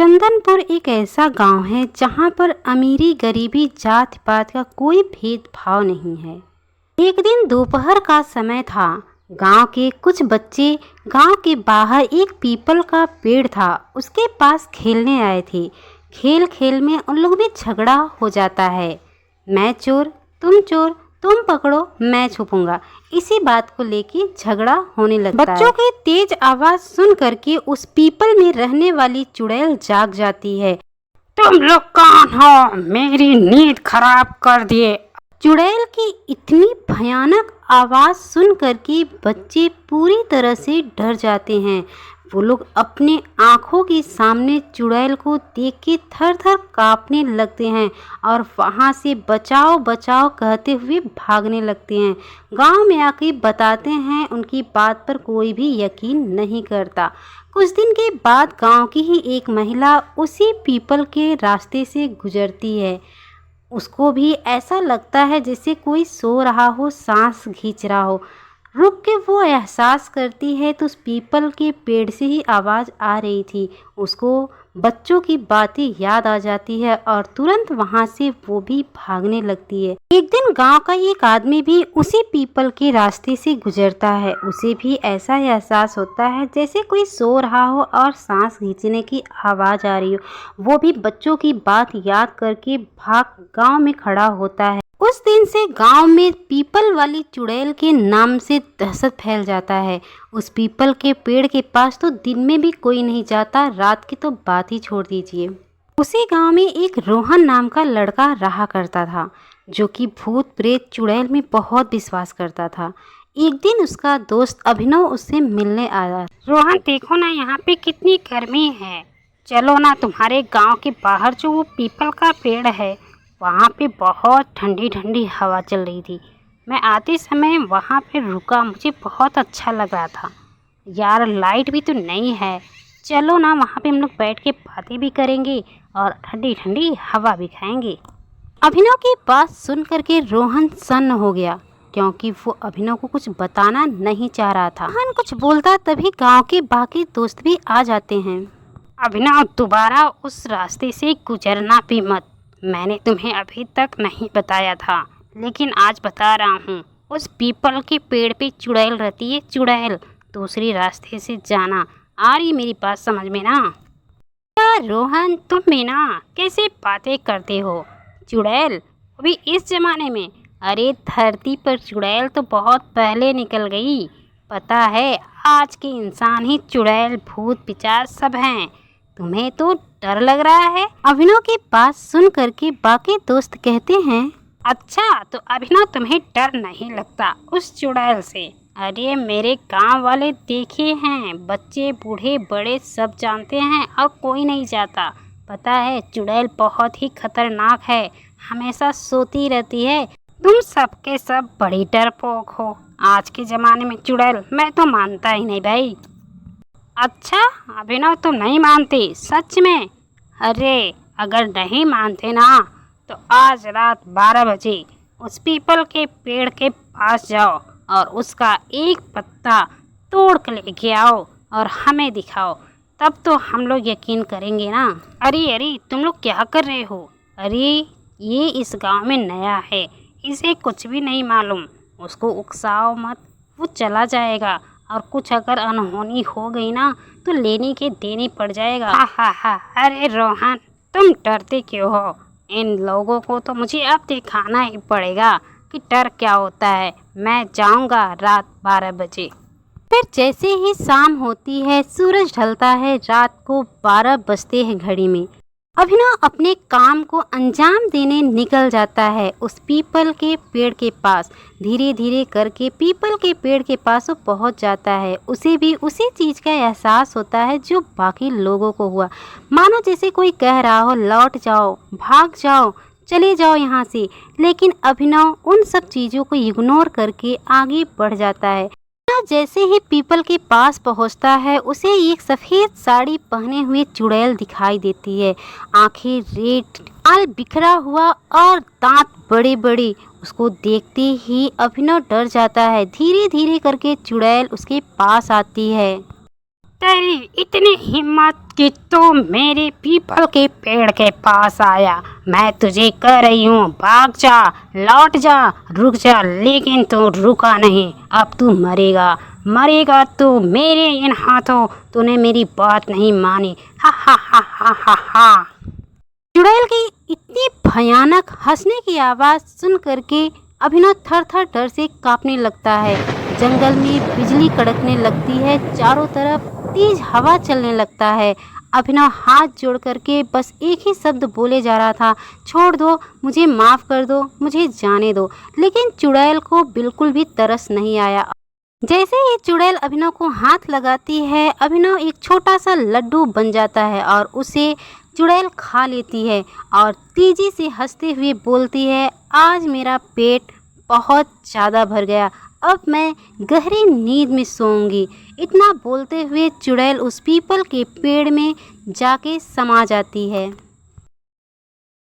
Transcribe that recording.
चंदनपुर एक ऐसा गांव है जहां पर अमीरी गरीबी जात पात का कोई भेदभाव नहीं है। एक दिन दोपहर का समय था। गांव के कुछ बच्चे गांव के बाहर एक पीपल का पेड़ था, उसके पास खेलने आए थे। खेल खेल में उन लोग में झगड़ा हो जाता है। मैं चोर, तुम पकड़ो, मैं छुपूंगा। इसी बात को लेके झगड़ा होने लगता है। बच्चों की तेज आवाज सुन करके उस पीपल में रहने वाली चुड़ैल जाग जाती है। तुम लोग कौन हो? मेरी नींद खराब कर दिए। चुड़ैल की इतनी भयानक आवाज सुन करके बच्चे पूरी तरह से डर जाते हैं। वो लोग अपने आँखों के सामने चुड़ैल को देख के थर थर काँपने लगते हैं और वहाँ से बचाओ बचाओ कहते हुए भागने लगते हैं। गांव में आके बताते हैं, उनकी बात पर कोई भी यकीन नहीं करता। कुछ दिन के बाद गांव की ही एक महिला उसी पीपल के रास्ते से गुजरती है। उसको भी ऐसा लगता है जैसे कोई सो रहा हो, सांस खींच रहा हो। रुक के वो एहसास करती है तो उस पीपल के पेड़ से ही आवाज़ आ रही थी। उसको बच्चों की बातें याद आ जाती है और तुरंत वहाँ से वो भी भागने लगती है। एक दिन गांव का एक आदमी भी उसी पीपल के रास्ते से गुजरता है। उसे भी ऐसा एहसास होता है जैसे कोई सो रहा हो और सांस खींचने की आवाज़ आ रही हो। वो भी बच्चों की बात याद करके भाग गांव में खड़ा होता है। उस दिन से गांव में पीपल वाली चुड़ैल के नाम से दहशत फैल जाता है। उस पीपल के पेड़ के पास तो दिन में भी कोई नहीं जाता, रात की तो बात ही छोड़ दीजिए। उसी गांव में एक रोहन नाम का लड़का रहा करता था, जो कि भूत प्रेत चुड़ैल में बहुत विश्वास करता था। एक दिन उसका दोस्त अभिनव उससे मिलने आया। रोहन, देखो ना यहाँ पे कितनी गर्मी है, चलो ना तुम्हारे गाँव के बाहर जो वो पीपल का पेड़ है वहाँ पे बहुत ठंडी ठंडी हवा चल रही थी। मैं आते समय वहाँ पे रुका, मुझे बहुत अच्छा लग रहा था। यार लाइट भी तो नहीं है, चलो ना वहाँ पे हम लोग बैठ के बातें भी करेंगे और ठंडी ठंडी हवा भी खाएंगे। अभिनव की बात सुन करके रोहन सन्न हो गया, क्योंकि वो अभिनव को कुछ बताना नहीं चाह रहा था। रोहन कुछ बोलता तभी गाँव के बाकी दोस्त भी आ जाते हैं। अभिनव, दोबारा उस रास्ते से गुजरना भी मत। मैंने तुम्हें अभी तक नहीं बताया था, लेकिन आज बता रहा हूँ। उस पीपल के पेड़ पे चुड़ैल रहती है, चुड़ैल। दूसरी रास्ते से जाना। आ रही मेरी बात समझ में ना? क्या रोहन, तुम भी ना कैसे बातें करते हो? चुड़ैल अभी इस जमाने में? अरे धरती पर चुड़ैल तो बहुत पहले निकल गई। पता है, आज के इंसान ही चुड़ैल भूत पिशाच सब हैं। तुम्हें तो डर लग रहा है। अभिनव की बात सुन करके बाकी दोस्त कहते हैं, अच्छा तो अभिनव तुम्हें डर नहीं लगता उस चुड़ैल से? अरे मेरे गांव वाले देखे हैं, बच्चे बूढ़े बड़े सब जानते हैं और कोई नहीं जाता। पता है चुड़ैल बहुत ही खतरनाक है, हमेशा सोती रहती है। तुम सबके सब बड़ी डरपोक हो। आज के ज़माने में चुड़ैल, मैं तो मानता ही नहीं भाई। अच्छा अभिनव, तुम नहीं मानते सच में? अरे अगर नहीं मानते ना तो आज रात 12 बजे उस पीपल के पेड़ के पास जाओ और उसका एक पत्ता तोड़ के लेके आओ और हमें दिखाओ, तब तो हम लोग यकीन करेंगे ना। अरे तुम लोग क्या कर रहे हो? अरे ये इस गांव में नया है, इसे कुछ भी नहीं मालूम। उसको उकसाओ मत, वो चला जाएगा और कुछ अगर अनहोनी हो गई ना तो लेने के देनी पड़ जाएगा। हा। अरे रोहन, तुम डरते क्यों हो? इन लोगों को तो मुझे अब दिखाना ही पड़ेगा कि डर क्या होता है। मैं जाऊंगा रात 12 बजे। फिर जैसे ही शाम होती है, सूरज ढलता है, रात को 12 बजते हैं घड़ी में। अभिनव अपने काम को अंजाम देने निकल जाता है उस पीपल के पेड़ के पास। धीरे धीरे करके पीपल के पेड़ के पास वो पहुंच जाता है। उसे भी उसी चीज़ का एहसास होता है जो बाकी लोगों को हुआ। मानो जैसे कोई कह रहा हो, लौट जाओ, भाग जाओ, चले जाओ यहाँ से। लेकिन अभिनव उन सब चीज़ों को इग्नोर करके आगे बढ़ जाता है। जैसे ही पीपल के पास पहुंचता है, उसे एक सफ़ेद साड़ी पहने हुए चुड़ैल दिखाई देती है। आंखें रेड, बाल बिखरा हुआ और दांत बड़े बड़े। उसको देखते ही अभिनव डर जाता है। धीरे धीरे करके चुड़ैल उसके पास आती है। तेरी इतनी हिम्मत कि तू मेरे पीपल के पेड़ के पास आया। मैं तुझे कह रही हूँ भाग जा, लौट जा, रुक जा, लेकिन तू रुका नहीं। अब तू मरेगा, मरेगा तू मेरे इन हाथों। तूने मेरी बात नहीं मानी। हा हा हा हा हा हा। चुड़ैल की इतनी भयानक हंसने की आवाज़ सुन करके अभिनव थर थर डर से कांपने लगता है। जंगल में बिजली कड़कने लगती है, चारों तरफ तेज हवा चलने लगता है। अभिनव हाथ जोड़ करके बस एक ही शब्द बोले जा रहा था, छोड़ दो मुझे, माफ़ कर दो, मुझे जाने दो। लेकिन चुड़ैल को बिल्कुल भी तरस नहीं आया। जैसे ही चुड़ैल अभिनव को हाथ लगाती है, अभिनव एक छोटा सा लड्डू बन जाता है और उसे चुड़ैल खा लेती है और तेजी से हंसते हुए बोलती है, आज मेरा पेट बहुत ज़्यादा भर गया, अब मैं गहरी नींद में सोऊंगी। इतना बोलते हुए चुड़ैल उस पीपल के पेड़ में जाके समा जाती है।